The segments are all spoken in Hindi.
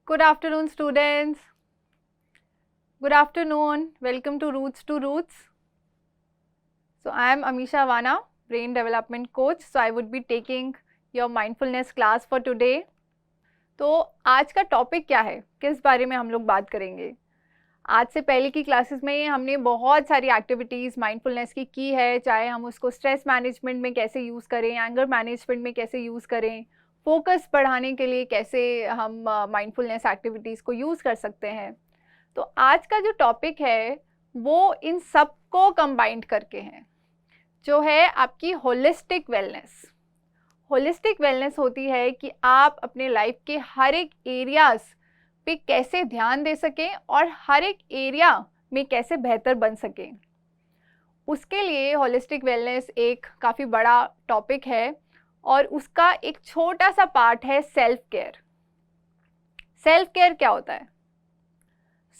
Good afternoon, students. Good afternoon. Welcome to Roots to Roots. So I am Amisha Vana, Brain Development Coach. So I would be taking your mindfulness class for today. तो आज का टॉपिक क्या है, किस बारे में हम लोग बात करेंगे? आज से पहले की क्लासेस में हमने बहुत सारी एक्टिविटीज़ माइंडफुलनेस की है, चाहे हम उसको स्ट्रेस मैनेजमेंट में कैसे यूज़ करें, एंगर मैनेजमेंट में कैसे यूज़ करें, फोकस बढ़ाने के लिए कैसे हम माइंडफुलनेस एक्टिविटीज़ को यूज़ कर सकते हैं। तो आज का जो टॉपिक है वो इन सब को कंबाइंड करके है, जो है आपकी होलिस्टिक वेलनेस। होलिस्टिक वेलनेस होती है कि आप अपने लाइफ के हर एक एरियाज पे कैसे ध्यान दे सकें और हर एक एरिया में कैसे बेहतर बन सकें। उसके लिए होलिस्टिक वेलनेस एक काफ़ी बड़ा टॉपिक है और उसका एक छोटा सा पार्ट है सेल्फ केयर। सेल्फ केयर क्या होता है?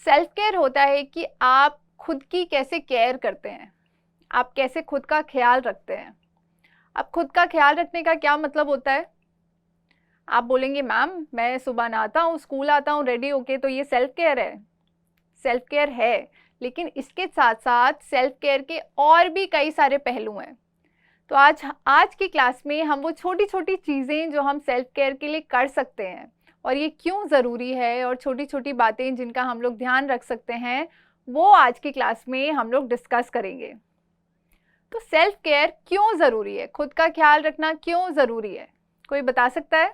सेल्फ केयर होता है कि आप खुद की कैसे केयर करते हैं, आप कैसे खुद का ख्याल रखते हैं। अब खुद का ख्याल रखने का क्या मतलब होता है? आप बोलेंगे मैम मैं सुबह नहाता हूँ, स्कूल आता हूँ रेडी होके, तो ये सेल्फ केयर है? सेल्फ केयर है, लेकिन इसके साथ साथ सेल्फ केयर के और भी कई सारे पहलू हैं। तो आज की क्लास में हम वो छोटी छोटी चीज़ें जो हम सेल्फ केयर के लिए कर सकते हैं और ये क्यों ज़रूरी है, और छोटी छोटी बातें जिनका हम लोग ध्यान रख सकते हैं, वो आज की क्लास में हम लोग डिस्कस करेंगे। तो सेल्फ केयर क्यों ज़रूरी है, खुद का ख्याल रखना क्यों ज़रूरी है, कोई बता सकता है?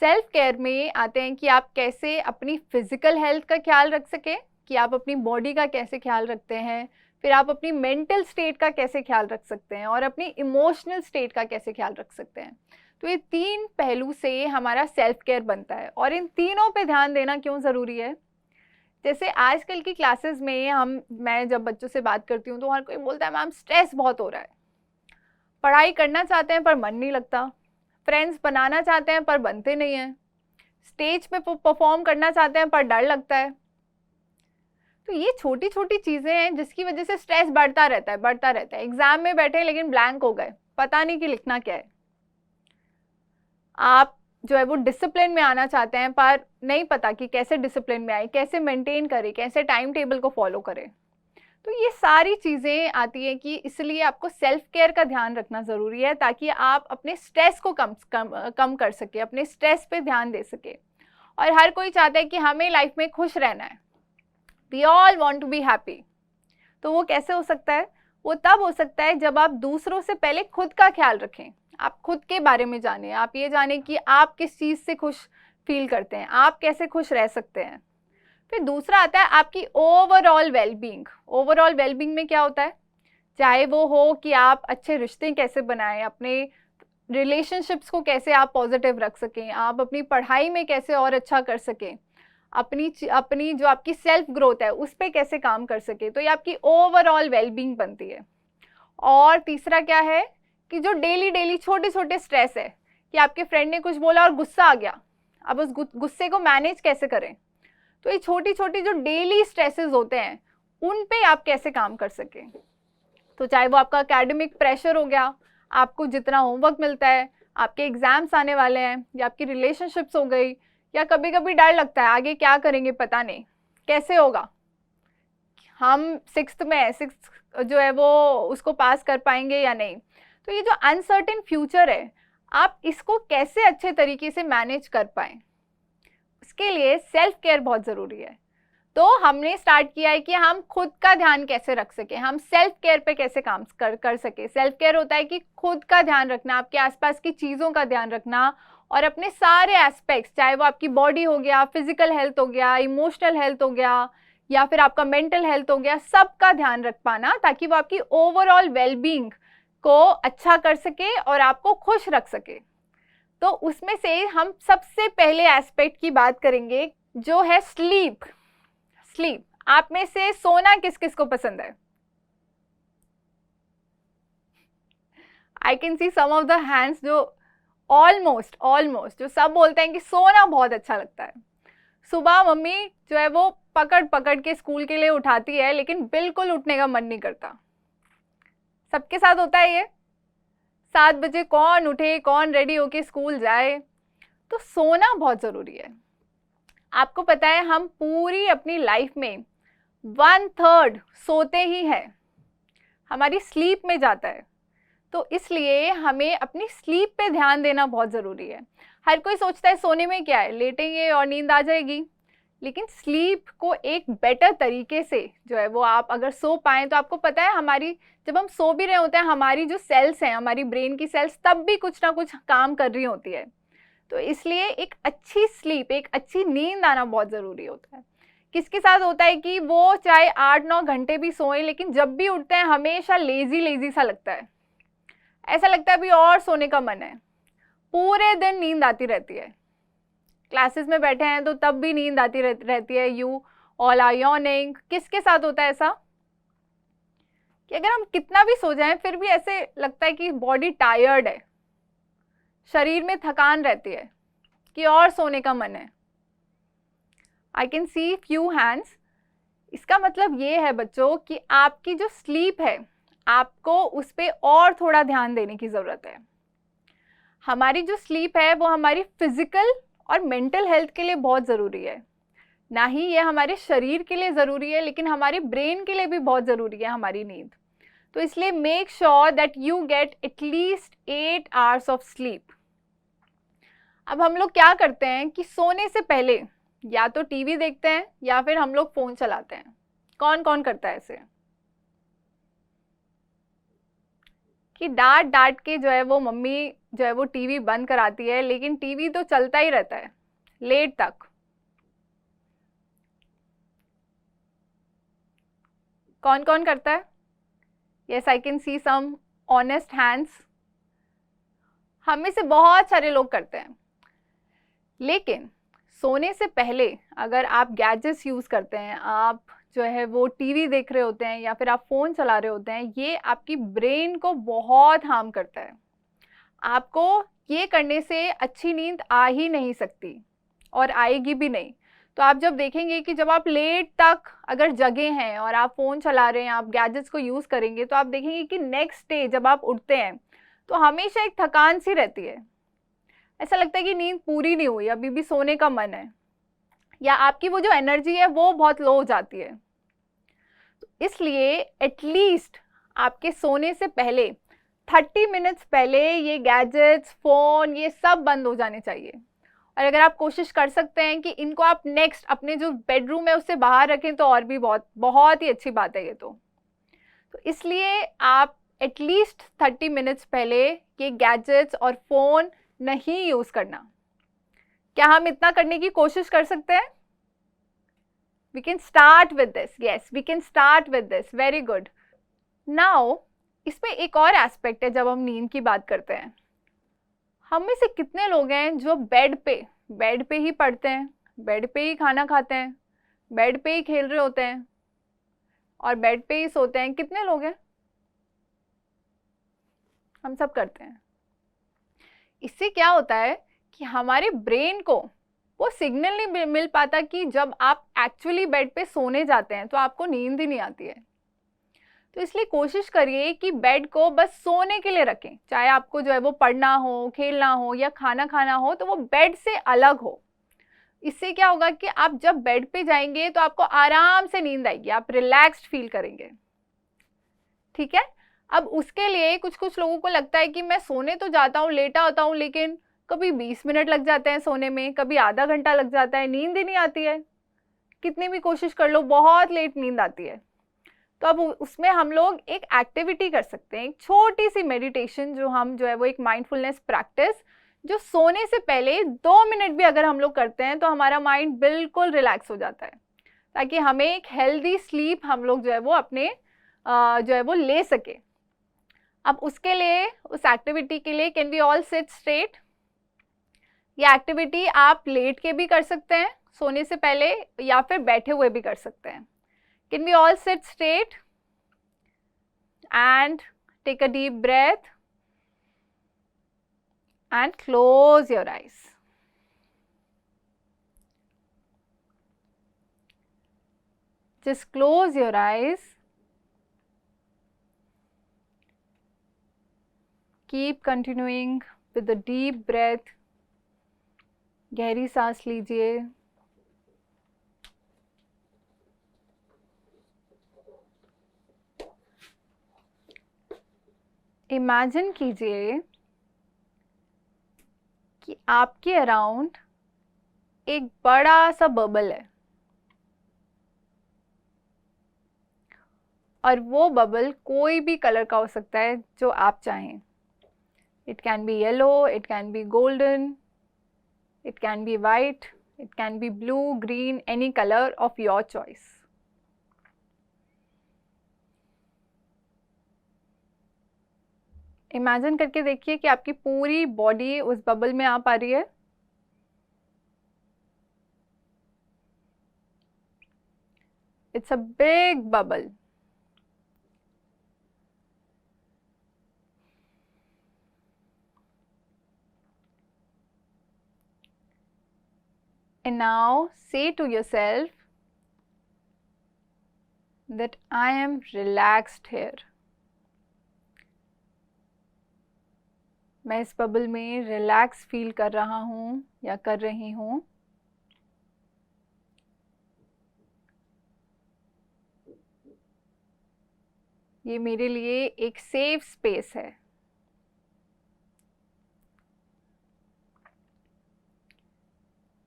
सेल्फ केयर में आते हैं कि आप कैसे अपनी फिजिकल हेल्थ का ख्याल रख सकें, कि आप अपनी बॉडी का कैसे ख्याल रखते हैं, फिर आप अपनी मेंटल स्टेट का कैसे ख्याल रख सकते हैं और अपनी इमोशनल स्टेट का कैसे ख्याल रख सकते हैं। तो ये तीन पहलू से हमारा सेल्फ केयर बनता है और इन तीनों पे ध्यान देना क्यों ज़रूरी है? जैसे आजकल की क्लासेस में मैं जब बच्चों से बात करती हूँ तो हर कोई बोलता है मैम स्ट्रेस बहुत हो रहा है, पढ़ाई करना चाहते हैं पर मन नहीं लगता, फ्रेंड्स बनाना चाहते हैं पर बनते नहीं हैं, स्टेज पे परफॉर्म करना चाहते हैं पर डर लगता है। तो ये छोटी छोटी चीज़ें हैं जिसकी वजह से स्ट्रेस बढ़ता रहता है। एग्जाम में बैठे लेकिन ब्लैंक हो गए, पता नहीं कि लिखना क्या है। आप जो है वो डिसिप्लिन में आना चाहते हैं पर नहीं पता कि कैसे डिसिप्लिन में आए, कैसे मेंटेन करें, कैसे टाइम टेबल को फॉलो करें। तो ये सारी चीज़ें आती हैं कि इसलिए आपको सेल्फ केयर का ध्यान रखना ज़रूरी है, ताकि आप अपने स्ट्रेस को कम कर सके, अपने स्ट्रेस पे ध्यान दे सके। और हर कोई चाहता है कि हमें लाइफ में खुश रहना है, we all want to be happy. तो वो कैसे हो सकता है? वो तब हो सकता है जब आप दूसरों से पहले खुद का ख्याल रखें, आप खुद के बारे में जानें, आप ये जानें कि आप किस चीज़ से खुश फील करते हैं, आप कैसे खुश रह सकते हैं। फिर दूसरा आता है आपकी ओवरऑल वेलबींग। ओवरऑल वेलबींग में क्या होता है? चाहे वो हो कि आप अच्छे रिश्ते कैसे बनाएं, अपने रिलेशनशिप्स को कैसे आप पॉजिटिव रख सकें, आप अपनी पढ़ाई में कैसे और अच्छा कर सकें, अपनी जो आपकी सेल्फ ग्रोथ है उस पर कैसे काम कर सके। तो ये आपकी ओवरऑल वेलबींग बनती है। और तीसरा क्या है कि जो डेली छोटे छोटे स्ट्रेस है, कि आपके फ्रेंड ने कुछ बोला और गुस्सा आ गया, अब उस गुस्से को मैनेज कैसे करें। तो ये छोटी छोटी जो डेली स्ट्रेसेस होते हैं उन पे आप कैसे काम कर सकें। तो चाहे वो आपका एकेडमिक प्रेशर हो गया, आपको जितना होमवर्क मिलता है, आपके एग्जाम्स आने वाले हैं, या आपकी रिलेशनशिप्स हो गई, या कभी कभी डर लगता है आगे क्या करेंगे पता नहीं कैसे होगा, हम सिक्स्थ जो है वो उसको पास कर पाएंगे या नहीं। तो ये जो अनसर्टेन फ्यूचर है, आप इसको कैसे अच्छे तरीके से मैनेज कर पाएं, उसके लिए सेल्फ केयर बहुत ज़रूरी है। तो हमने स्टार्ट किया है कि हम खुद का ध्यान कैसे रख सके, हम सेल्फ केयर पे कैसे काम कर सके। सेल्फ केयर होता है कि खुद का ध्यान रखना, आपके आसपास की चीज़ों का ध्यान रखना, और अपने सारे एस्पेक्ट्स, चाहे वो आपकी बॉडी हो गया, फिजिकल हेल्थ हो गया, इमोशनल हेल्थ हो गया, या फिर आपका मेंटल हेल्थ हो गया, सबका ध्यान रख पाना, ताकि वो आपकी ओवरऑल वेलबींग को अच्छा कर सके और आपको खुश रख सके। तो उसमें से हम सबसे पहले एस्पेक्ट की बात करेंगे जो है स्लीप। स्लीप, आप में से सोना किस किस को पसंद है? I can see some of the hands, जो ऑलमोस्ट जो सब बोलते हैं कि सोना बहुत अच्छा लगता है। सुबह मम्मी जो है वो पकड़ पकड़ के स्कूल के लिए उठाती है, लेकिन बिल्कुल उठने का मन नहीं करता। सबके साथ होता है ये। 7 बजे कौन उठे, कौन रेडी होके स्कूल जाए। तो सोना बहुत ज़रूरी है। आपको पता है हम पूरी अपनी लाइफ में 1/3 सोते ही हैं, हमारी स्लीप में जाता है। तो इसलिए हमें अपनी स्लीप पे ध्यान देना बहुत ज़रूरी है। हर कोई सोचता है सोने में क्या है, लेटेंगे और नींद आ जाएगी, लेकिन स्लीप को एक बेटर तरीके से जो है वो आप अगर सो पाएँ तो आपको पता है हमारी, जब हम सो भी रहे होते हैं हमारी जो सेल्स हैं, हमारी ब्रेन की सेल्स तब भी कुछ ना कुछ काम कर रही होती है। तो इसलिए एक अच्छी स्लीप, एक अच्छी नींद आना बहुत ज़रूरी होता है। किसके साथ होता है कि वो चाहे 8-9 घंटे भी सोएं, लेकिन जब भी उठते हैं हमेशा लेजी लेजी सा लगता है, ऐसा लगता है अभी और सोने का मन है, पूरे दिन नींद आती रहती है। क्लासेस में बैठे हैं तो तब भी नींद आती रहती है, यू ऑल आर यॉर्निंग। किसके साथ होता है ऐसा कि अगर हम कितना भी सो जाएं फिर भी ऐसे लगता है कि बॉडी टायर्ड है, शरीर में थकान रहती है कि और सोने का मन है। I can see few hands. इसका मतलब ये है बच्चों कि आपकी जो स्लीप है आपको उस पर और थोड़ा ध्यान देने की ज़रूरत है। हमारी जो स्लीप है वो हमारी फिजिकल और मेंटल हेल्थ के लिए बहुत ज़रूरी है। ना ही ये हमारे शरीर के लिए ज़रूरी है, लेकिन हमारे ब्रेन के लिए भी बहुत ज़रूरी है हमारी नींद। तो इसलिए make sure that you get at least 8 hours of sleep. अब हम लोग क्या करते हैं कि सोने से पहले या तो टीवी देखते हैं या फिर हम लोग फ़ोन चलाते हैं। कौन कौन करता है ऐसे कि डांट डांट के जो है वो मम्मी जो है वो टीवी बंद कराती है, लेकिन टीवी तो चलता ही रहता है लेट तक। कौन कौन करता है? Yes, I can see some honest hands. हम में से बहुत सारे लोग करते हैं। लेकिन सोने से पहले अगर आप गैजेट्स यूज़ करते हैं, आप जो है वो टीवी देख रहे होते हैं या फिर आप फ़ोन चला रहे होते हैं, ये आपकी ब्रेन को बहुत हार्म करता है। आपको ये करने से अच्छी नींद आ ही नहीं सकती और आएगी भी नहीं। तो आप जब देखेंगे कि जब आप लेट तक अगर जगे हैं और आप फ़ोन चला रहे हैं, आप गैजेट्स को यूज़ करेंगे, तो आप देखेंगे कि नेक्स्ट डे जब आप उठते हैं तो हमेशा एक थकान सी रहती है, ऐसा लगता है कि नींद पूरी नहीं हुई, अभी भी सोने का मन है, या आपकी वो जो एनर्जी है वो बहुत लो हो जाती है। तो इसलिए एटलीस्ट आपके सोने से पहले 30 मिनट्स पहले ये गैजेट्स, फ़ोन, ये सब बंद हो जाने चाहिए। और अगर आप कोशिश कर सकते हैं कि इनको आप नेक्स्ट अपने जो बेडरूम है उससे बाहर रखें तो और भी बहुत बहुत ही अच्छी बात है ये तो इसलिए आप एटलीस्ट 30 मिनट्स पहले ये गैजेट्स और फ़ोन नहीं यूज़ करना। क्या हम इतना करने की कोशिश कर सकते हैं? We can start with this. Yes, we can start with this. Very good. Now इसमें एक और एस्पेक्ट है जब हम नींद की बात करते हैं। हम में से कितने लोग हैं जो बेड पे ही पढ़ते हैं, बेड पे ही खाना खाते हैं, बेड पे ही खेल रहे होते हैं और बेड पे ही सोते हैं? कितने लोग हैं? हम सब करते हैं। इससे क्या होता है कि हमारे ब्रेन को वो सिग्नल नहीं मिल पाता कि जब आप एक्चुअली बेड पे सोने जाते हैं तो आपको नींद ही नहीं आती है। तो इसलिए कोशिश करिए कि बेड को बस सोने के लिए रखें, चाहे आपको जो है वो पढ़ना हो, खेलना हो या खाना खाना हो, तो वो बेड से अलग हो। इससे क्या होगा कि आप जब बेड पे जाएंगे तो आपको आराम से नींद आएगी, आप रिलैक्स्ड फील करेंगे। ठीक है। अब उसके लिए कुछ कुछ लोगों को लगता है कि मैं सोने तो जाता हूँ, लेटा होता हूँ, लेकिन कभी 20 मिनट लग जाते हैं सोने में, कभी आधा घंटा लग जाता है, नींद ही नहीं आती है। कितनी भी कोशिश कर लो बहुत लेट नींद आती है। तो अब उसमें हम लोग एक एक्टिविटी कर सकते हैं, एक छोटी सी मेडिटेशन जो है वो एक माइंडफुलनेस प्रैक्टिस, जो सोने से पहले 2 मिनट भी अगर हम लोग करते हैं तो हमारा माइंड बिल्कुल रिलैक्स हो जाता है, ताकि हमें एक हेल्दी स्लीप हम लोग जो है वो अपने जो है वो ले सके। अब उसके लिए, उस एक्टिविटी के लिए, can we all sit straight. ये एक्टिविटी आप लेट के भी कर सकते हैं सोने से पहले या फिर बैठे हुए भी कर सकते हैं। Can we all sit straight and take a deep breath and close your eyes. Just close your eyes. Keep continuing with the deep breath. गहरी सांस लीजिए इमेजिन कीजिए कि आपके अराउंड एक बड़ा सा बबल है और वो बबल कोई भी कलर का हो सकता है जो आप चाहें. It can B yellow, it can B golden, it can B white, it can B blue, green, any colour of your choice. Imagine करके देखिए कि आपकी पूरी बॉडी उस बबल में आ पा रही है. It's a big bubble. And now say to yourself that I am relaxed here. मैं इस बबल में रिलैक्स फील कर रहा हूँ या कर रही हूँ. ये मेरे लिए एक सेफ स्पेस है.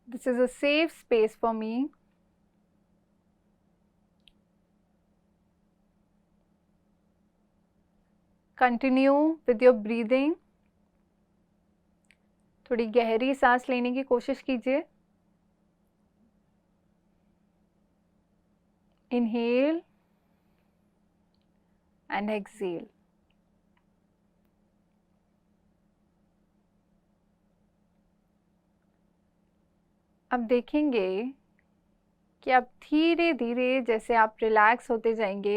This is a safe space for me. Continue with your breathing. थोड़ी गहरी सांस लेने की कोशिश कीजिए. Inhale and exhale. अब देखेंगे कि अब धीरे धीरे जैसे आप रिलैक्स होते जाएंगे,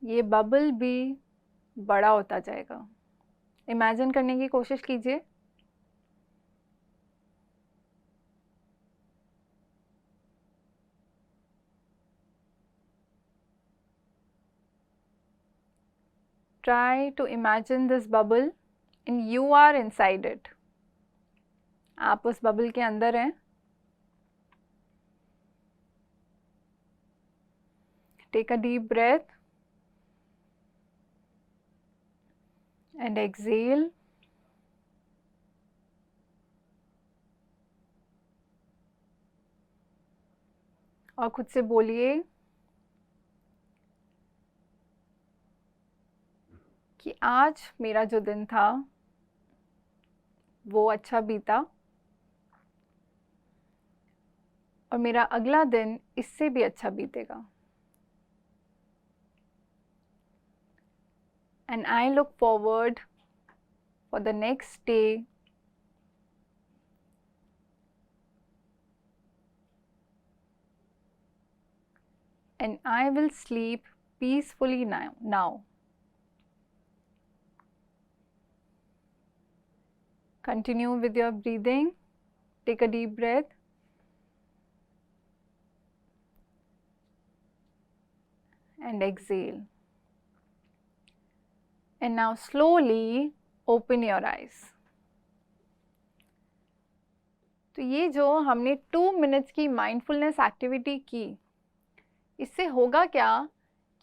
ये बबल भी बड़ा होता जाएगा. इमेजिन करने की कोशिश कीजिए. Try to imagine this bubble and you are inside it. आप उस बबल के अंदर हैं. Take a deep breath and exhale. और खुद से बोलिए कि आज मेरा जो दिन था वो अच्छा बीता और मेरा अगला दिन इससे भी अच्छा बीतेगा. And I look forward for the next day. And I will sleep peacefully now. Continue with your breathing. Take a deep breath. And exhale. And now slowly open your eyes. तो ये जो हमने 2 मिनट्स की माइंडफुलनेस एक्टिविटी की, इससे होगा क्या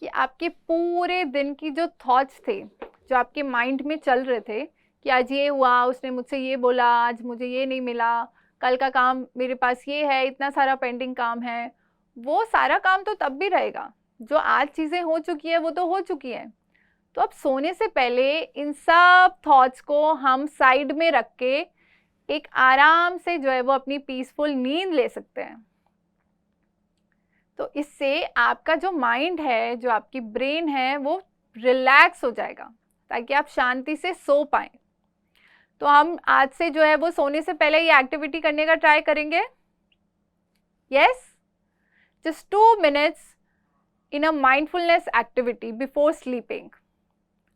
कि आपके पूरे दिन की जो थॉट्स थे, जो आपके माइंड में चल रहे थे कि आज ये हुआ, उसने मुझसे ये बोला, आज मुझे ये नहीं मिला, कल का काम मेरे पास ये है, इतना सारा पेंडिंग काम है, वो सारा काम तो तब भी रहेगा. जो आज चीज़ें हो चुकी है वो तो हो चुकी हैं. तो अब सोने से पहले इन सब थॉट्स को हम साइड में रख के एक आराम से जो है वो अपनी पीसफुल नींद ले सकते हैं. तो इससे आपका जो माइंड है, जो आपकी ब्रेन है, वो रिलैक्स हो जाएगा ताकि आप शांति से सो पाएं. तो हम आज से जो है वो सोने से पहले ये एक्टिविटी करने का ट्राई करेंगे. Yes, just 2 minutes in a mindfulness activity before sleeping.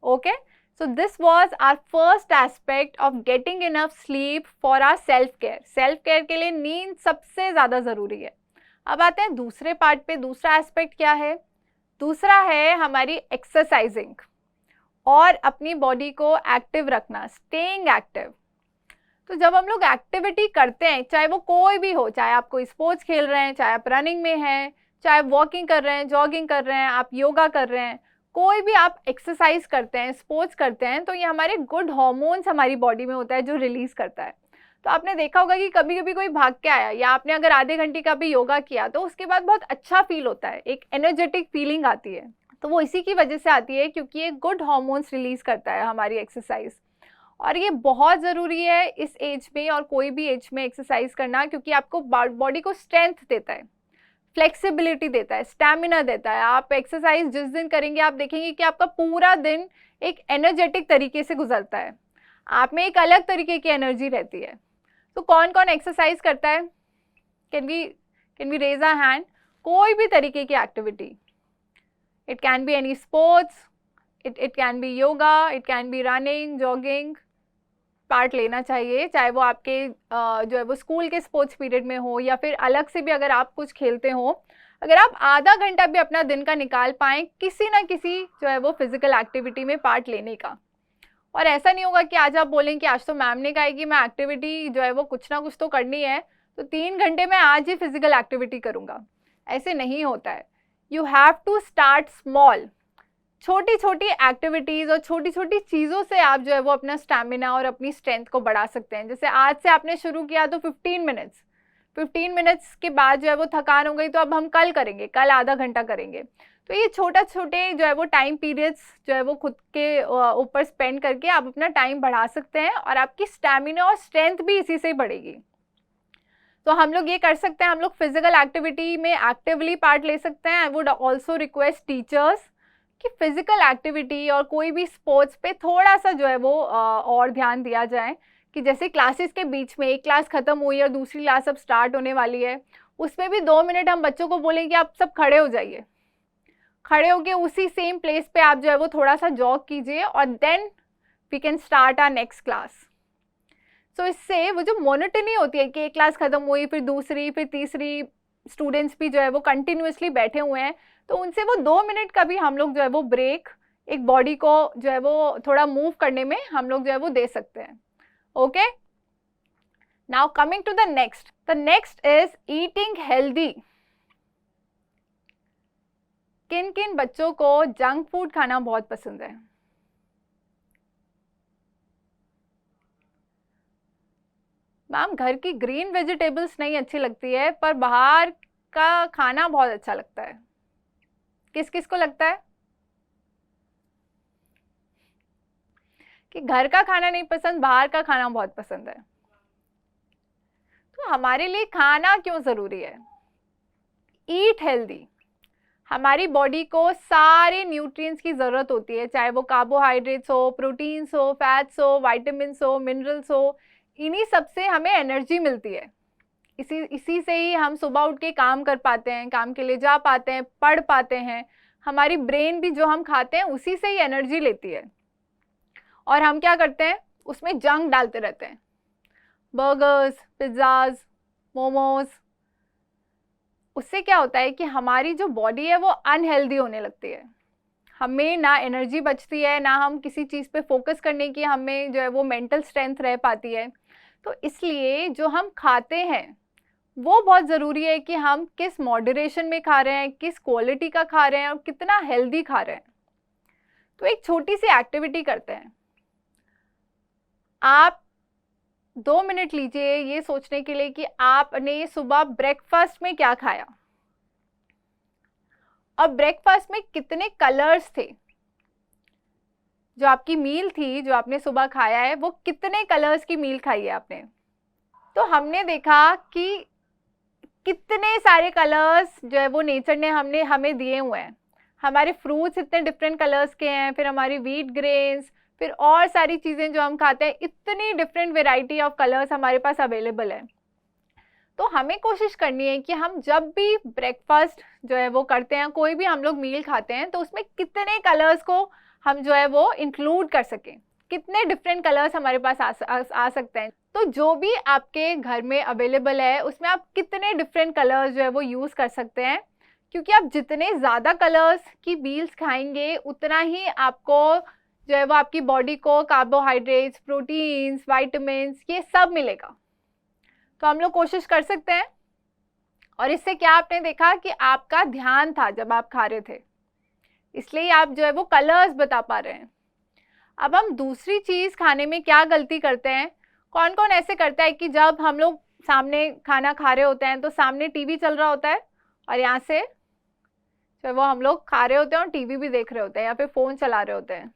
Okay, so this was our first aspect of getting enough sleep for our self care. Self care के लिए नींद सबसे ज़्यादा ज़रूरी है. अब आते हैं दूसरे पार्ट पे. दूसरा एस्पेक्ट क्या है? दूसरा है हमारी एक्सरसाइजिंग और अपनी बॉडी को एक्टिव रखना, स्टेइंग एक्टिव. तो जब हम लोग एक्टिविटी करते हैं, चाहे वो कोई भी हो, चाहे आप कोई स्पोर्ट्स खेल रहे हैं, चाहे आप रनिंग में हैं, चाहे वॉकिंग कर रहे हैं, जॉगिंग कर रहे हैं, आप योगा कर रहे हैं, कोई भी आप एक्सरसाइज करते हैं, स्पोर्ट्स करते हैं, तो ये हमारे गुड हार्मोन्स हमारी बॉडी में होता है जो रिलीज करता है। तो आपने देखा होगा कि कभी कभी कोई भाग के आया या आपने अगर आधे घंटे का भी योगा किया तो उसके बाद बहुत अच्छा फील होता है, एक एनर्जेटिक फीलिंग आती है। तो वो इसी की वजह से आती है क्योंकि ये गुड हार्मोन्स रिलीज करता है हमारी एक्सरसाइज। और ये बहुत ज़रूरी है इस एज में और कोई भी एज में एक्सरसाइज करना, क्योंकि आपको बॉडी को स्ट्रेंथ देता है, फ्लेक्सिबिलिटी देता है, स्टैमिना देता है। आप एक्सरसाइज जिस दिन करेंगे आप देखेंगे कि आपका पूरा दिन एक एनर्जेटिक तरीके से गुजरता है, आप में एक अलग तरीके की एनर्जी रहती है। तो कौन कौन एक्सरसाइज करता है? Can we raise a hand? कोई भी तरीके की activity, it can be any sports, it can be yoga, it can be running, jogging, part लेना चाहिए, चाहे वो आपके जो है वो स्कूल के स्पोर्ट्स पीरियड में हो या फिर अलग से भी अगर आप कुछ खेलते हो। अगर आप आधा घंटा भी अपना दिन का निकाल पाएँ किसी ना किसी जो है वो फिजिकल एक्टिविटी में पार्ट लेने का, और ऐसा नहीं होगा कि आज आप बोलें कि आज तो मैम ने कहा है कि मैं एक्टिविटी जो है वो कुछ ना कुछ तो करनी है, तो 3 घंटे में आज ही फिजिकल एक्टिविटी करूँगा, ऐसे नहीं होता है। You have to start small. छोटी छोटी एक्टिविटीज़ और छोटी छोटी चीज़ों से आप जो है वो अपना स्टैमिना और अपनी स्ट्रेंथ को बढ़ा सकते हैं। जैसे आज से आपने शुरू किया तो 15 मिनट्स के बाद जो है वो थकान हो गई तो अब हम कल करेंगे, कल आधा घंटा करेंगे। तो ये छोटे जो है वो टाइम पीरियड्स जो है वो खुद के ऊपर स्पेंड करके आप अपना टाइम बढ़ा सकते हैं और आपकी स्टैमिना और स्ट्रेंथ भी इसी से ही बढ़ेगी। तो हम लोग ये कर सकते हैं, हम लोग फिजिकल एक्टिविटी में एक्टिवली पार्ट ले सकते हैं। I would also request teachers कि फिजिकल एक्टिविटी और कोई भी स्पोर्ट्स पे थोड़ा सा जो है वो और ध्यान दिया जाए, कि जैसे क्लासेस के बीच में एक क्लास खत्म हुई और दूसरी क्लास अब स्टार्ट होने वाली है, उसमें भी 2 मिनट हम बच्चों को बोलें कि आप सब खड़े हो जाइए, खड़े होके उसी सेम प्लेस पे आप जो है वो थोड़ा सा जॉग कीजिए और then we can start our next class. So इससे वो जो मोनोटनी होती है कि एक क्लास खत्म हुई फिर दूसरी फिर तीसरी, स्टूडेंट्स भी जो है वो कंटिन्यूसली बैठे हुए हैं, तो उनसे वो 2 मिनट का भी हम लोग जो है वो ब्रेक एक बॉडी को जो है वो थोड़ा मूव करने में हम लोग जो है वो दे सकते हैं। Okay, now coming to the next is eating healthy. किन किन बच्चों को जंक फूड खाना बहुत पसंद है? मैम घर की ग्रीन वेजिटेबल्स नहीं अच्छी लगती है, पर बाहर का खाना बहुत अच्छा लगता है। किस किस को लगता है कि घर का खाना नहीं पसंद, बाहर का खाना बहुत पसंद है? तो हमारे लिए खाना क्यों जरूरी है? Eat healthy. हमारी बॉडी को सारे न्यूट्रिएंट्स की ज़रूरत होती है, चाहे वो कार्बोहाइड्रेट्स हो, प्रोटीन्स हो, फैट्स हो, वाइटामिन्स हो, मिनरल्स हो, इन्हीं सब से हमें एनर्जी मिलती है। इसी से ही हम सुबह उठ के काम कर पाते हैं, काम के लिए जा पाते हैं, पढ़ पाते हैं। हमारी ब्रेन भी जो हम खाते हैं उसी से ही एनर्जी लेती है। और हम क्या करते हैं, उसमें जंक डालते रहते हैं, बर्गर्स, पिज्ज़ाज, मोमोज। उससे क्या होता है कि हमारी जो बॉडी है वो अनहेल्दी होने लगती है, हमें ना एनर्जी बचती है, ना हम किसी चीज़ पे फोकस करने की हमें जो है वो मेंटल स्ट्रेंथ रह पाती है। तो इसलिए जो हम खाते हैं वो बहुत ज़रूरी है कि हम किस मॉडरेशन में खा रहे हैं, किस क्वालिटी का खा रहे हैं और कितना हेल्दी खा रहे हैं। तो एक छोटी सी एक्टिविटी करते हैं, आप 2 मिनट लीजिए ये सोचने के लिए कि आपने सुबह ब्रेकफास्ट में क्या खाया और ब्रेकफास्ट में कितने कलर्स थे। जो आपकी मील थी, जो आपने सुबह खाया है, वो कितने कलर्स की मील खाई है आपने। तो हमने देखा कि कितने सारे कलर्स जो है वो नेचर ने हमें दिए हुए हैं। हमारे फ्रूट्स इतने डिफरेंट कलर्स के हैं, फिर हमारी व्हीट ग्रेन्स, फिर और सारी चीज़ें जो हम खाते हैं, इतनी डिफरेंट वेराइटी ऑफ कलर्स हमारे पास अवेलेबल है। तो हमें कोशिश करनी है कि हम जब भी ब्रेकफास्ट जो है वो करते हैं, कोई भी हम लोग मील खाते हैं, तो उसमें कितने कलर्स को हम जो है वो इंक्लूड कर सकें, कितने डिफरेंट कलर्स हमारे पास आ सकते हैं। तो जो भी आपके घर में अवेलेबल है उसमें आप कितने डिफरेंट कलर्स जो है वो यूज़ कर सकते हैं, क्योंकि आप जितने ज़्यादा कलर्स की मील्स खाएंगे उतना ही आपको जो है वो आपकी बॉडी को कार्बोहाइड्रेट्स, प्रोटीन्स, वाइटामिन्स, ये सब मिलेगा। तो हम लोग कोशिश कर सकते हैं। और इससे क्या आपने देखा कि आपका ध्यान था जब आप खा रहे थे, इसलिए आप जो है वो कलर्स बता पा रहे हैं। अब हम दूसरी चीज़ खाने में क्या गलती करते हैं, कौन कौन ऐसे करता है कि जब हम लोग सामने खाना खा रहे होते हैं तो सामने टीवी चल रहा होता है और यहाँ से जो वो हम लोग खा रहे होते हैं और टीवी भी देख रहे होते हैं या फिर फ़ोन चला रहे होते हैं।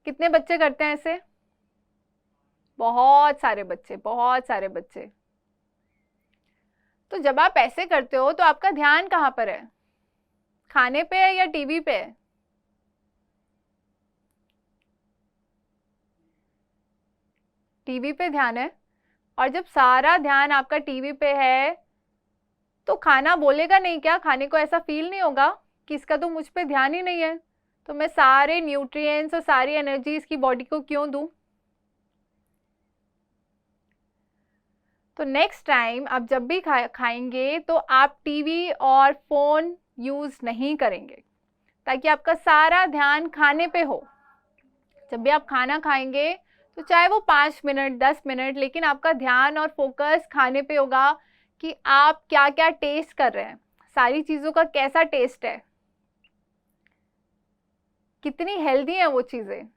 कितने बच्चे करते हैं ऐसे? बहुत सारे बच्चे, बहुत सारे बच्चे। तो जब आप ऐसे करते हो तो आपका ध्यान कहाँ पर है, खाने पे है या टीवी पे है? टीवी पे ध्यान है। और जब सारा ध्यान आपका टीवी पे है तो खाना बोलेगा नहीं क्या? खाने को ऐसा फील नहीं होगा कि इसका तो मुझ पे ध्यान ही नहीं है, तो मैं सारे न्यूट्रिएंट्स और सारी एनर्जी इसकी बॉडी को क्यों दूं? तो नेक्स्ट टाइम आप जब भी खाएंगे तो आप टीवी और फ़ोन यूज़ नहीं करेंगे, ताकि आपका सारा ध्यान खाने पे हो। जब भी आप खाना खाएंगे तो चाहे वो 5 मिनट 10 मिनट, लेकिन आपका ध्यान और फोकस खाने पे होगा कि आप क्या क्या टेस्ट कर रहे हैं, सारी चीज़ों का कैसा टेस्ट है, कितनी हेल्दी है वो चीज़ें।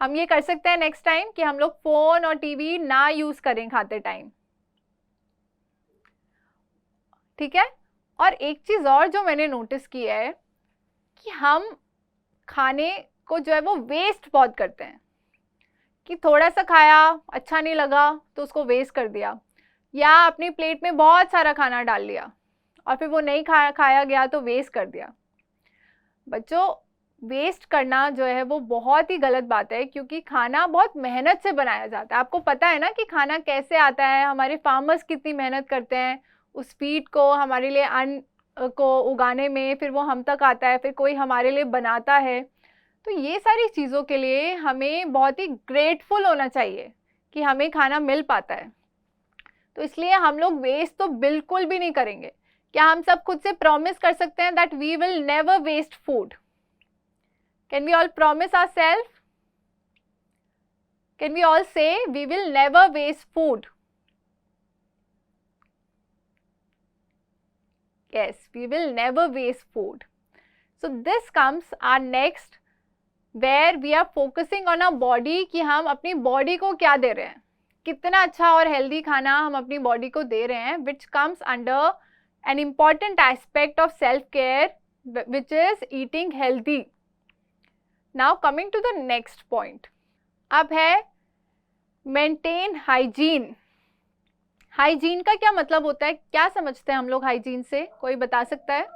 हम ये कर सकते हैं नेक्स्ट टाइम कि हम लोग फ़ोन और टीवी ना यूज़ करें खाते टाइम, ठीक है। और एक चीज़ और जो मैंने नोटिस की है कि हम खाने को जो है वो वेस्ट बहुत करते हैं, कि थोड़ा सा खाया, अच्छा नहीं लगा तो उसको वेस्ट कर दिया, या अपनी प्लेट में बहुत सारा खाना डाल लिया और फिर वो नहीं खाया गया तो वेस्ट कर दिया। बच्चों, वेस्ट करना जो है वो बहुत ही गलत बात है, क्योंकि खाना बहुत मेहनत से बनाया जाता है। आपको पता है ना कि खाना कैसे आता है, हमारे फार्मर्स कितनी मेहनत करते हैं उस फीड को हमारे लिए, अन्न को उगाने में, फिर वो हम तक आता है, फिर कोई हमारे लिए बनाता है। तो ये सारी चीज़ों के लिए हमें बहुत ही ग्रेटफुल होना चाहिए कि हमें खाना मिल पाता है। तो इसलिए हम लोग वेस्ट तो बिल्कुल भी नहीं करेंगे। क्या हम सब खुद से प्रॉमिस कर सकते हैं that we will never waste food? Can we all promise ourselves? Can we all say we will never waste food? Yes, we will never waste food. So this comes our next, where we are focusing on our body, कि हम अपनी बॉडी को क्या दे रहे हैं, कितना अच्छा और हेल्दी खाना हम अपनी बॉडी को दे रहे हैं, which comes under an important aspect of self care, which is eating healthy. Now coming to the next point, अब है maintain hygiene. हाइजीन का क्या मतलब होता है, क्या समझते हैं हम लोग हाइजीन से? कोई बता सकता है?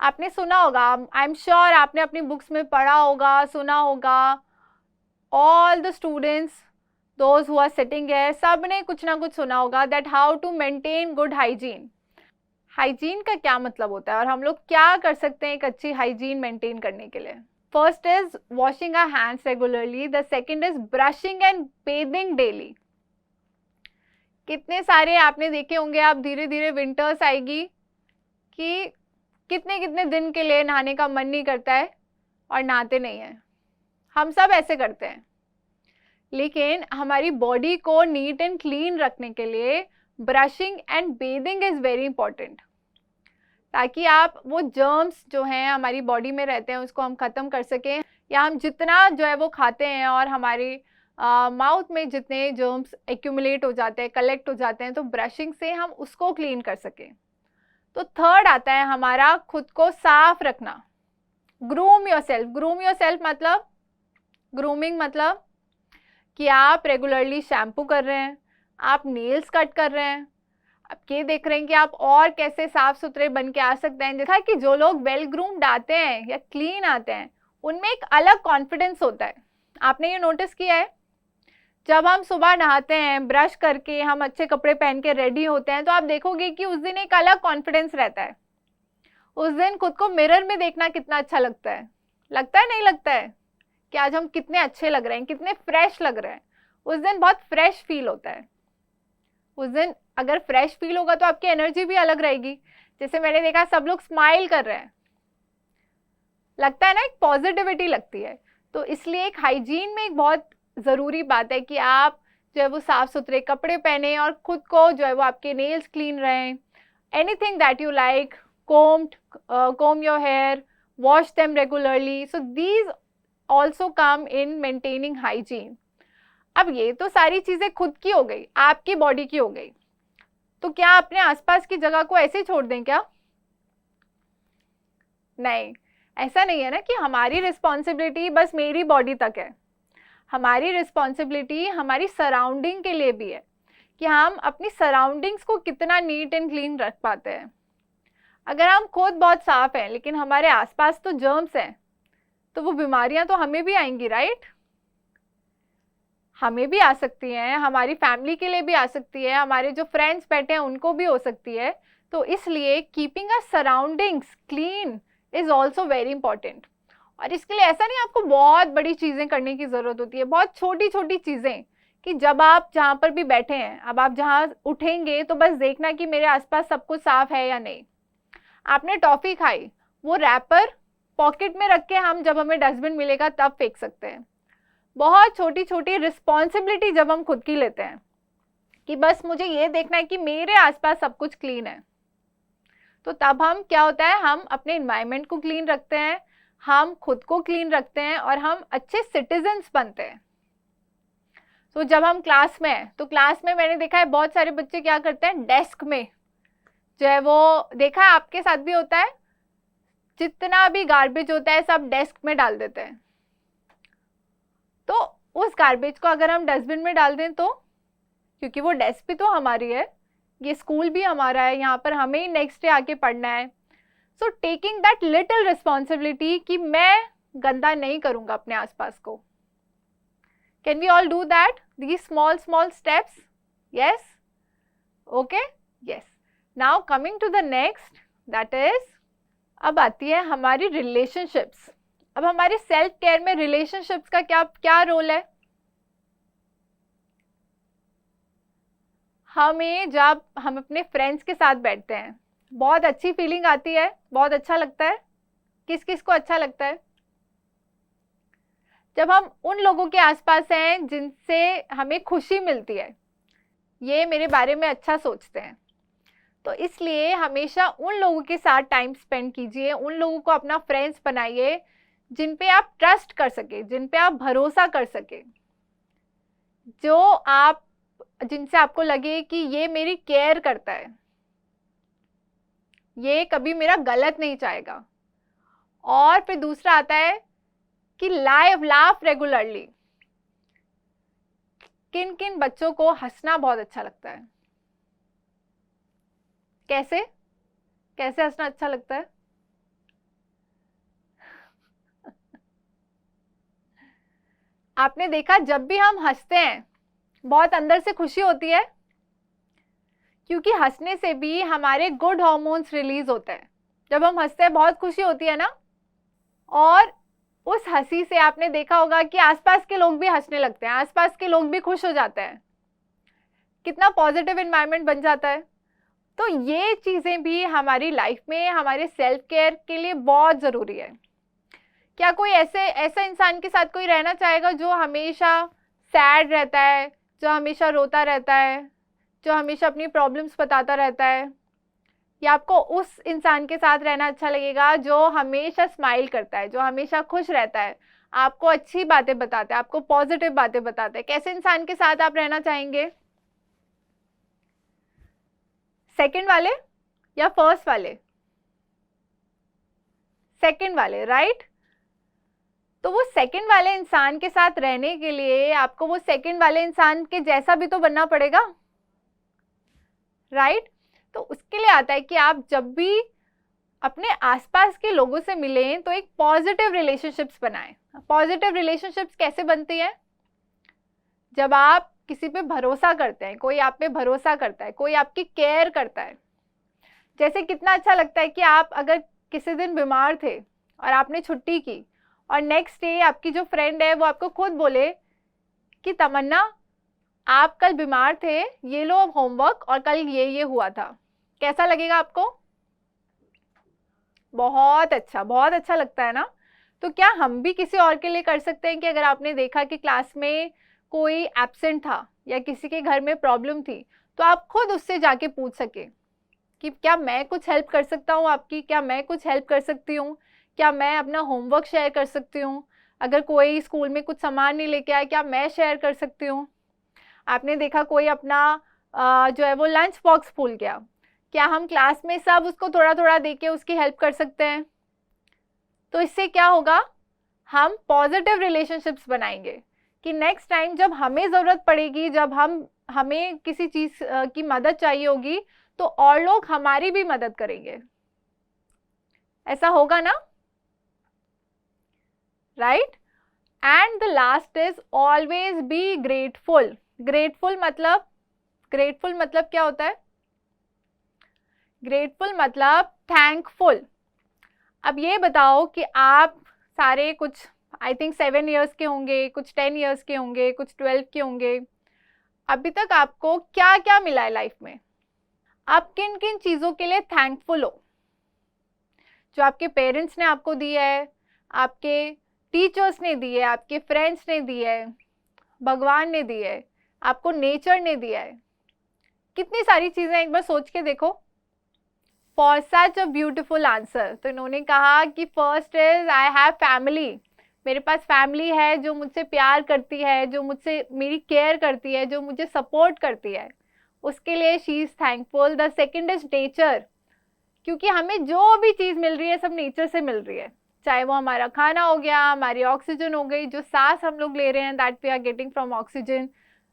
आपने सुना होगा, आई एम श्योर आपने अपनी बुक्स में पढ़ा होगा, सुना होगा। All the students, those who are sitting है, सब ने कुछ ना कुछ सुना होगा that how to maintain good hygiene. Hygiene का क्या मतलब होता है और हम लोग क्या कर सकते हैं एक अच्छी हाइजीन मेंटेन करने के लिए? First is washing our hands regularly, the second is brushing and bathing daily. कितने सारे आपने देखे होंगे, आप धीरे धीरे विंटर्स आएगी कि कितने कितने दिन के लिए नहाने का मन नहीं करता है और नहाते नहीं हैं। हम सब ऐसे करते हैं, लेकिन हमारी बॉडी को नीट एंड क्लीन रखने के लिए brushing and bathing is very important, ताकि आप वो जर्म्स जो हैं हमारी बॉडी में रहते हैं उसको हम ख़त्म कर सकें, या हम जितना जो है वो खाते हैं और हमारी माउथ में जितने जर्म्स एक्यूमुलेट हो जाते हैं, कलेक्ट हो जाते हैं, तो ब्रशिंग से हम उसको क्लीन कर सकें। तो थर्ड आता है हमारा खुद को साफ रखना, ग्रूम योरसेल्फ। ग्रूम योरसेल्फ मतलब, ग्रूमिंग मतलब कि आप रेगुलरली शैम्पू कर रहे हैं, आप नेल्स कट कर रहे हैं, आप ये देख रहे हैं कि आप और कैसे साफ सुथरे बन के आ सकते हैं। देखा कि जो लोग वेल ग्रूम्ड आते हैं या क्लीन आते हैं उनमें एक अलग कॉन्फिडेंस होता है। आपने ये नोटिस किया है? जब हम सुबह नहाते हैं, ब्रश करके हम अच्छे कपड़े पहन के रेडी होते हैं, तो आप देखोगे कि उस दिन एक अलग कॉन्फिडेंस रहता है। उस दिन खुद को मिरर में देखना कितना अच्छा लगता है, लगता है नहीं लगता है कि आज हम कितने अच्छे लग रहे हैं, कितने फ्रेश लग रहे हैं। उस दिन बहुत फ्रेश फील होता है। उस दिन अगर फ्रेश फील होगा तो आपकी एनर्जी भी अलग रहेगी। जैसे मैंने देखा सब लोग स्माइल कर रहे हैं, लगता है ना, एक पॉजिटिविटी लगती है। तो इसलिए एक हाइजीन में एक बहुत ज़रूरी बात है कि आप जो है वो साफ़ सुथरे कपड़े पहने और ख़ुद को जो है वो आपके नेल्स क्लीन रहें, anything that you like, comb your hair, wash them regularly. So these also come in maintaining hygiene. अब ये तो सारी चीजें खुद की हो गई, आपकी बॉडी की हो गई, तो क्या अपने आसपास की जगह को ऐसे छोड़ दें क्या? नहीं, ऐसा नहीं है ना कि हमारी रिस्पॉन्सिबिलिटी बस मेरी बॉडी तक है। हमारी रिस्पॉन्सिबिलिटी हमारी सराउंडिंग के लिए भी है कि हम अपनी सराउंडिंग्स को कितना नीट एंड क्लीन रख पाते हैं। अगर हम खुद बहुत साफ हैं लेकिन हमारे आसपास तो जर्म्स हैं, तो वो बीमारियां तो हमें भी आएंगी, राइट? हमें भी आ सकती हैं, हमारी फैमिली के लिए भी आ सकती है, हमारे जो फ्रेंड्स बैठे हैं उनको भी हो सकती है। तो इसलिए keeping a surroundings clean is also very important. और इसके लिए ऐसा नहीं आपको बहुत बड़ी चीज़ें करने की ज़रूरत होती है, बहुत छोटी छोटी चीज़ें, कि जब आप जहाँ पर भी बैठे हैं, अब आप जहाँ उठेंगे तो बस देखना कि मेरे आसपास सब कुछ साफ है या नहीं। आपने टॉफ़ी खाई, वो रैपर पॉकेट में रख के हम जब हमें डस्टबिन मिलेगा तब फेंक सकते हैं। बहुत छोटी छोटी रिस्पॉन्सिबिलिटी जब हम खुद की लेते हैं कि बस मुझे ये देखना है कि मेरे आसपास सब कुछ क्लीन है, तो तब हम क्या होता है, हम अपने इन्वायरमेंट को क्लीन रखते हैं, हम खुद को क्लीन रखते हैं और हम अच्छे सिटीजन्स बनते हैं। तो जब हम क्लास में हैं, तो क्लास में मैंने देखा है बहुत सारे बच्चे क्या करते हैं, डेस्क में जो है वो, देखा है आपके साथ भी होता है, जितना भी गार्बेज होता है सब डेस्क में डाल देते हैं। तो उस गार्बेज को अगर हम डस्टबिन में डाल दें तो, क्योंकि वो डेस्क भी तो हमारी है, ये स्कूल भी हमारा है, यहाँ पर हमें ही नेक्स्ट डे आके पढ़ना है। So taking that little responsibility कि मैं गंदा नहीं करूँगा अपने आसपास को। Can we all do that, these small small steps? Yes, okay, yes. Now coming to the next, that is, अब आती है हमारी रिलेशनशिप्स। अब हमारे सेल्फ केयर में रिलेशनशिप्स का क्या क्या रोल है? हमें जब हम अपने फ्रेंड्स के साथ बैठते हैं बहुत अच्छी फीलिंग आती है, बहुत अच्छा लगता है। किस किस को अच्छा लगता है? जब हम उन लोगों के आसपास हैं जिनसे हमें खुशी मिलती है, ये मेरे बारे में अच्छा सोचते हैं, तो इसलिए हमेशा उन लोगों के साथ टाइम स्पेंड कीजिए, उन लोगों को अपना फ्रेंड्स बनाइए जिन पे आप ट्रस्ट कर सके, जिन पे आप भरोसा कर सके, जो आप, जिनसे आपको लगे कि ये मेरी केयर करता है, ये कभी मेरा गलत नहीं चाहेगा। और फिर दूसरा आता है कि लाफ रेगुलरली। किन किन बच्चों को हंसना बहुत अच्छा लगता है? कैसे कैसे हंसना अच्छा लगता है? आपने देखा जब भी हम हंसते हैं बहुत अंदर से खुशी होती है, क्योंकि हंसने से भी हमारे गुड हार्मोन्स रिलीज होते हैं। जब हम हंसते हैं बहुत खुशी होती है ना, और उस हंसी से आपने देखा होगा कि आसपास के लोग भी हंसने लगते हैं, आसपास के लोग भी खुश हो जाते हैं, कितना पॉजिटिव एनवायरनमेंट बन जाता है। तो ये चीज़ें भी हमारी लाइफ में हमारे सेल्फ केयर के लिए बहुत ज़रूरी है। क्या कोई ऐसा इंसान के साथ कोई रहना चाहेगा जो हमेशा सैड रहता है, जो हमेशा रोता रहता है, जो हमेशा अपनी प्रॉब्लम्स बताता रहता है? या आपको उस इंसान के साथ रहना अच्छा लगेगा जो हमेशा स्माइल करता है, जो हमेशा खुश रहता है, आपको अच्छी बातें बताता है, आपको पॉजिटिव बातें बताता है? कैसे इंसान के साथ आप रहना चाहेंगे? सेकंड वाले या फर्स्ट वाले? सेकंड वाले, राइट? तो वो सेकंड वाले इंसान के साथ रहने के लिए आपको वो सेकंड वाले इंसान के जैसा भी तो बनना पड़ेगा, राइट? तो उसके लिए आता है कि आप जब भी अपने आसपास के लोगों से मिलें तो एक पॉजिटिव रिलेशनशिप्स बनाएं। पॉजिटिव रिलेशनशिप्स कैसे बनती है? जब आप किसी पे भरोसा करते हैं, कोई आप पे भरोसा करता है, कोई आपकी केयर करता है। जैसे कितना अच्छा लगता है कि आप अगर किसी दिन बीमार थे और आपने छुट्टी की और नेक्स्ट डे आपकी जो फ्रेंड है वो आपको खुद बोले कि तमन्ना आप कल बीमार थे, ये लो अब होमवर्क, और कल ये हुआ था। कैसा लगेगा आपको? बहुत अच्छा लगता है ना? तो क्या हम भी किसी और के लिए कर सकते हैं कि अगर आपने देखा कि क्लास में कोई एब्सेंट था या किसी के घर में प्रॉब्लम थी, तो आप खुद उससे जाके पूछ सके कि क्या मैं कुछ हेल्प कर सकता हूँ आपकी, क्या मैं कुछ हेल्प कर सकती हूँ, क्या मैं अपना होमवर्क शेयर कर सकती हूँ, अगर कोई स्कूल में कुछ सामान नहीं लेके आया क्या मैं शेयर कर सकती हूँ। आपने देखा कोई अपना जो है वो लंच बॉक्स भूल गया, क्या हम क्लास में सब उसको थोड़ा थोड़ा दे के उसकी हेल्प कर सकते हैं। तो इससे क्या होगा, हम पॉजिटिव रिलेशनशिप्स बनाएंगे कि नेक्स्ट टाइम जब हमें ज़रूरत पड़ेगी, जब हमें किसी चीज़ की मदद चाहिए होगी तो और लोग हमारी भी मदद करेंगे। ऐसा होगा ना, right. And the last is always be grateful. Grateful मतलब क्या होता है? ग्रेटफुल मतलब थैंकफुल। अब ये बताओ कि आप सारे कुछ आई थिंक 7 ईयर्स के होंगे, कुछ 10 ईयर्स के होंगे, कुछ 12 के होंगे, अभी तक आपको क्या क्या मिला है लाइफ में? आप किन किन चीज़ों के लिए थैंकफुल हो? जो आपके पेरेंट्स ने आपको दिया है, आपके टीचर्स ने दिए, आपके फ्रेंड्स ने दिए है, भगवान ने दिए है, आपको नेचर ने दिया है, कितनी सारी चीज़ें एक बार सोच के देखो। For such a beautiful answer, तो इन्होंने कहा कि first is I have family. मेरे पास फैमिली है जो मुझसे प्यार करती है, जो मुझसे मेरी केयर करती है, जो मुझे सपोर्ट करती है, उसके लिए she is thankful. The second is nature, क्योंकि हमें जो भी चीज़ मिल रही है सब नेचर से मिल रही है, चाहे वो हमारा खाना हो गया, हमारी ऑक्सीजन हो गई, जो सांस हम लोग ले रहे हैं that we are getting from oxygen,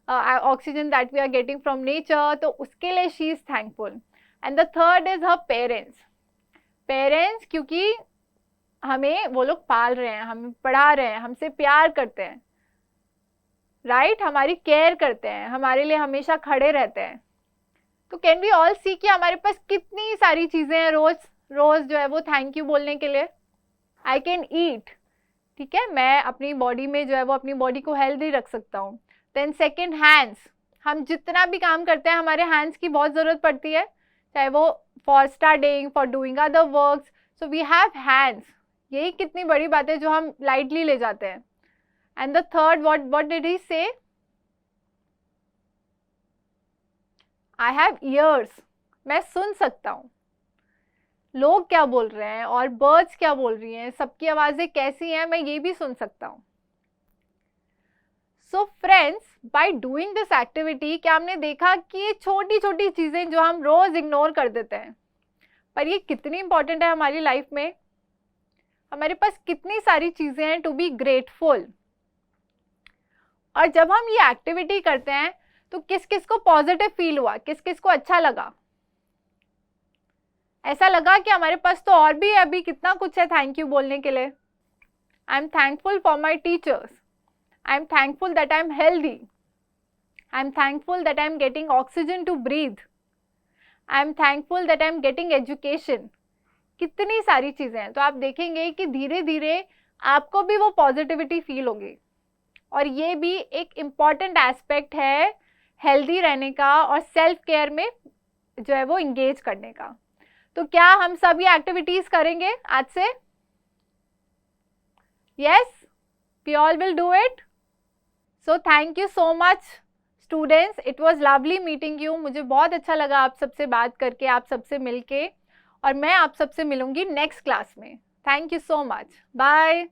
oxygen that we are getting from nature, तो उसके लिए she is thankful. And the third is her parents. Parents क्योंकि हमें वो लोग पाल रहे हैं, हमें पढ़ा रहे हैं, हमसे प्यार करते हैं, राइट, हमारी केयर करते हैं, हमारे लिए हमेशा खड़े रहते हैं। तो कैन वी ऑल सी कि हमारे पास कितनी सारी चीज़ें हैं रोज रोज जो है वो थैंक यू बोलने के लिए। आई कैन ईट, ठीक है, मैं अपनी बॉडी में जो है वो अपनी बॉडी को हेल्दी रख सकता हूँ। देन सेकेंड, हैंड्स, हम जितना भी काम करते हैं हमारे हैंड्स की बहुत ज़रूरत पड़ती है, चाहे वो for studying, for doing other works, so we have hands. यही कितनी बड़ी बात है जो हम लाइटली ले जाते हैं। And the third, what did he say? I have years, मैं सुन सकता हूँ लोग क्या बोल रहे हैं और बर्ड्स क्या बोल रही हैं, सबकी आवाज़ें कैसी हैं, मैं ये भी सुन सकता हूँ। So friends, by doing this activity क्या हमने देखा कि ये छोटी छोटी चीज़ें जो हम रोज़ इग्नोर कर देते हैं, पर ये कितनी इंपॉर्टेंट है हमारी लाइफ में। हमारे पास कितनी सारी चीज़ें हैं टू बी ग्रेटफुल। और जब हम ये एक्टिविटी करते हैं तो किस किस को पॉजिटिव फील हुआ, किस किस को अच्छा लगा? ऐसा लगा कि हमारे पास तो और भी अभी कितना कुछ है थैंक यू बोलने के लिए। I am thankful for my teachers, I am thankful that I am healthy, I am thankful that I am getting oxygen to breathe, I am thankful that I am getting education. कितनी सारी चीज़ें हैं। तो आप देखेंगे कि धीरे धीरे आपको भी वो पॉजिटिविटी फील होगी, और ये भी एक इम्पॉर्टेंट एस्पेक्ट है हेल्दी रहने का और सेल्फ केयर में जो है वो इंगेज करने का। तो क्या हम सब ये एक्टिविटीज करेंगे आज से? Yes, we all will do it. So thank you so much students, it was lovely meeting you. मुझे बहुत अच्छा लगा आप सबसे बात करके, आप सबसे मिलके, और मैं आप सबसे मिलूंगी नेक्स्ट क्लास में। Thank you so much, bye.